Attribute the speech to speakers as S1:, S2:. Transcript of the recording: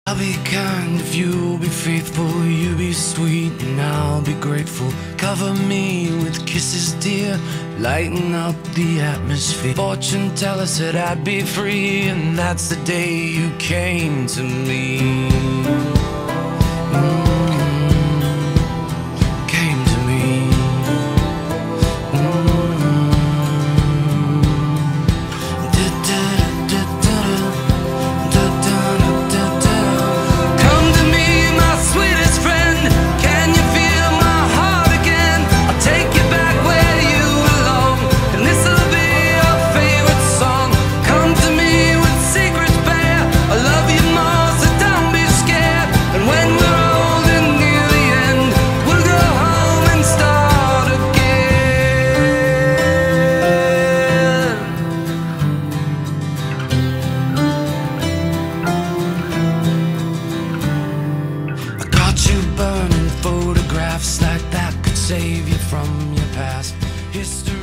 S1: I'll be kind if you'll be faithful, you be sweet and I'll be grateful. Cover me with kisses, dear, lighten up the atmosphere. Fortune teller said I'd be free, and that's the day you came to me. Came to me. Come to me, my sweetest friend. Can you feel my heart again? I'll take you back where you belong, and this'll be your favorite song. Come to me with secrets bare. I love you more, so don't be scared. And when we're old and near the end, we'll go home and start again. I got you burning photographs like that could save you from your past history.